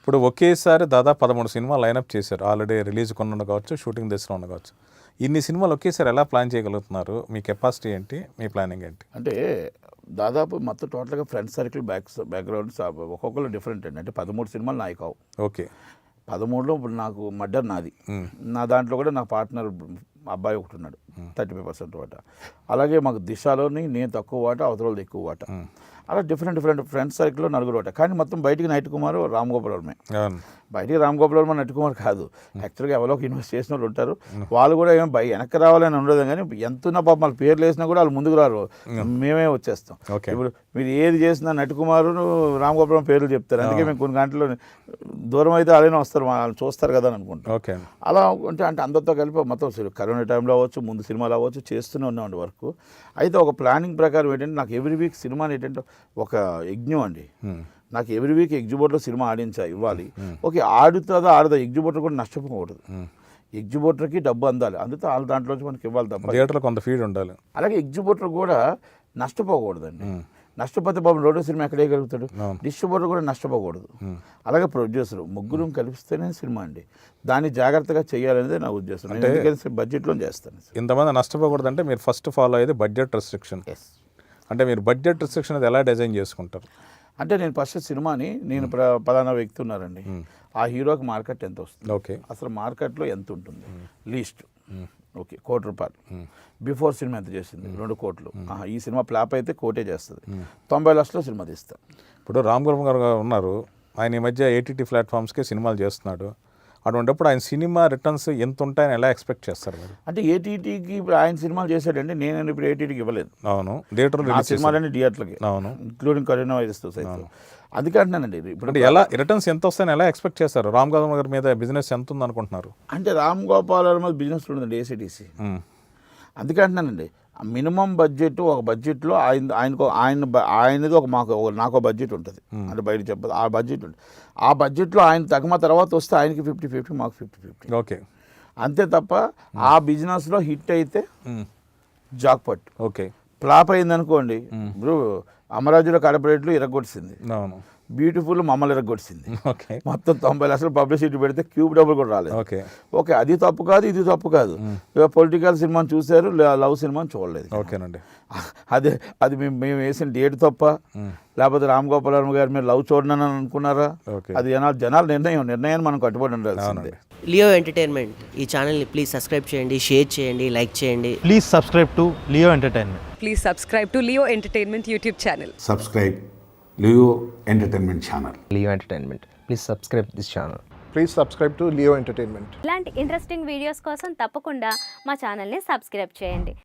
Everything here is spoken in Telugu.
ఇప్పుడు ఒకేసారి దాదాపు 13 సినిమాలు లైనప్ చేశారు. ఆల్రెడీ రిలీజ్ కొన్ని కావచ్చు, షూటింగ్ దశలో ఉన్న కావచ్చు. ఇన్ని సినిమాలు ఒకేసారి ఎలా ప్లాన్ చేయగలుగుతున్నారు? మీ కెపాసిటీ ఏంటి, మీ ప్లానింగ్ ఏంటి? అంటే దాదాపు మొత్తం టోటల్గా ఫ్రెండ్ సర్కిల్ బ్యాక్గ్రౌండ్స్ ఒక్కొక్కరు డిఫరెంట్ అండి. అంటే 13 సినిమాలు నాయి కావు. ఓకే. 13లో ఇప్పుడు నాకు మర్డర్ నాది. నా దాంట్లో కూడా నా పార్ట్నర్ అబ్బాయి ఒకటి ఉన్నాడు, 35% వాటా. అలాగే మాకు దిశలోని నేను తక్కువ వాటా, అవతల ఎక్కువ వాటా. అలా డిఫరెంట్ ఫ్రెండ్ సర్కిల్లో నలుగురు వాటా. కానీ మొత్తం బయటికి నైట్ కుమార్, రామ్ గోపాల్ వర్మే. బయటికి రామ్ గోపాల్ వర్మ, నైట్ కుమార్ కాదు. యాక్చువల్గా ఎవరో ఒక ఇన్వెస్ట్ చేసిన వాళ్ళు ఉంటారు. వాళ్ళు కూడా ఏమో వెనక్కి రావాలని ఉండదు, కానీ ఎంత ఉన్న పాప వాళ్ళ పేర్లు వేసినా కూడా వాళ్ళు ముందుకు రారు, మేమే వచ్చేస్తాం. ఇప్పుడు మీరు ఏది చేసినా నైట్ కుమార్, రామ్ గోపాల్ వర్మ పేర్లు చెప్తారు. అందుకే మేము కొన్ని గంటలు దూరం అయితే అలానే వస్తారు, వాళ్ళు చూస్తారు కదా అని అనుకుంటాం. అలా అంటే అందరితో కలిపి మొత్తం కరోనా టైంలో అవ్వచ్చు, ముందు సినిమాలు అవ్వచ్చు, చేస్తూనే ఉన్నామండి వర్క్. అయితే ఒక ప్లానింగ్ ప్రకారం ఏంటంటే నాకు ఎవ్రీ వీక్ సినిమాని ఏంటంటే ఒక యజ్ఞం అండి. నాకు ఎవ్రీ వీక్ ఎగ్జిబిటర్లో సినిమా ఇవ్వాలి. ఓకే, ఆడుతుందా ఆడదా, ఎగ్జిబిటర్ కూడా నష్టపోకూడదు. ఎగ్జిబిటర్కి డబ్బు అందాలి, అందుకే వాళ్ళ దాంట్లోంచి మనకి ఇవ్వాలి తప్ప థియేటర్లో కొంత ఫీడ్ ఉండాలి. అలాగే ఎగ్జిబిటర్ కూడా నష్టపోకూడదండి. నష్టపోతే బాబు రెండో సినిమా ఎక్కడ వేయగలుగుతాడు? డిస్ట్రిబ్యూటర్ కూడా నష్టపోకూడదు. అలాగే ప్రొడ్యూసర్, ముగ్గురు కలిపిస్తేనే సినిమా అండి. దాన్ని జాగ్రత్తగా చేయాలనేది నా ఉద్దేశం. ఎందుకంటే బడ్జెట్లో చేస్తాను. ఇంతమంది నష్టపోకూడదు అంటే మీరు ఫస్ట్ ఫాలో అయ్యేది బడ్జెట్ రెస్ట్రిక్షన్. అంటే మీరు బడ్జెట్ రెస్ట్రిక్షన్ అది ఎలా డిజైన్ చేసుకుంటారు? అంటే నేను ఫస్ట్ సినిమాని నేను పలానా వ్యక్తి ఉన్నారండి, ఆ హీరోకి మార్కెట్ ఎంత వస్తుంది, ఓకే, అసలు మార్కెట్లో ఎంత ఉంటుంది లీస్ట్, ఓకే, ₹1,00,00,000. బిఫోర్ సినిమా ఎంత చేసింది? 2 కోట్లు. ఈ సినిమా ఫ్లాప్ అయితే కోటే చేస్తుంది, 90 లక్షలు సినిమా తీస్తాం. ఇప్పుడు రామ్ గోపాల్ గారు ఉన్నారు, ఆయన ఈ మధ్య ATT ప్లాట్ఫామ్స్కి సినిమాలు చేస్తున్నాడు. అటువంటిప్పుడు ఆయన సినిమా రిటర్న్స్ ఎంత ఉంటాయని ఎలా ఎక్స్పెక్ట్ చేస్తారు మీరు? అంటే ATTకి ఆయన సినిమాలు చేశాడండి, నేను ఇప్పుడు ATTకి ఇవ్వలేదు. అవును, థియేటర్ సినిమాలన్నీ థియేటర్లకి, అవును, ఇంక్లూడింగ్ కరోనా వైరస్తో సైతం. అందుకే అంటున్నానండి, ఇప్పుడు ఎలా రిటర్న్స్ ఎంత వస్తాయని ఎలా ఎక్స్పెక్ట్ చేస్తారు? రామ్ గోపాల్ గారి మీద బిజినెస్ ఎంత ఉంది అనుకుంటున్నారు? అంటే రామ్ గోపాల్ గారి మీద బిజినెస్ ఉంటుందండి ACTC. అందుకే అంటున్నానండి, మినిమం బడ్జెట్ ఒక బడ్జెట్లో ఆయనది ఒక నాకు బడ్జెట్ ఉంటుంది, అంటే బయట చెప్పదు. ఆ బడ్జెట్ ఉంటుంది, ఆ బడ్జెట్లో ఆయన తగ్గమ తర్వాత వస్తే ఆయనకి 50-50, మాకు 50-50. ఓకే, అంతే తప్ప ఆ బిజినెస్లో హిట్ అయితే జాక్పాట్, ఓకే, ఫ్లాప్ అయింది అనుకోండి. ఇప్పుడు అమరాజులో కార్పొరేట్లు ఇరగొట్టింది, అవును, బ్యూటిఫుల్ మమ్మల్ని ఇరగొట్టింది. మొత్తం 90 లక్షలు పబ్లిసిటీ పెడితే క్యూబ్ డబ్బులు కూడా రాలేదు. ఓకే, అది తప్పు కాదు, ఇది తప్పు కాదు. పొలిటికల్ సినిమాని చూశారు, లవ్ సినిమాని చూడలేదు. ఓకేనండి, అది మేము వేసిన డేట్ తప్ప, లేకపోతే రామ్ గోపాల్ వర్మ గారు మీరు లవ్ చూడనని అనుకున్నారా? అది జనాల నిర్ణయాన్ని మనం కట్టుబడి ఉండాల్సిందే. లియో ఎంటర్టైన్మెంట్ ఈ ఛానల్ని ప్లీజ్ సబ్స్క్రైబ్ చేయండి, షేర్ చేయండి, లైక్ చేయండి. Please subscribe to Leo entertainment. Please subscribe to Leo Entertainment YouTube channel. Subscribe Leo Entertainment channel. Leo Entertainment. Please subscribe this channel. Please subscribe to Leo Entertainment. ఇలాంటి ఇంట్రెస్టింగ్ వీడియోస్ కోసం తప్పకుండా మా ఛానల్ని సబ్స్క్రైబ్ చేయండి.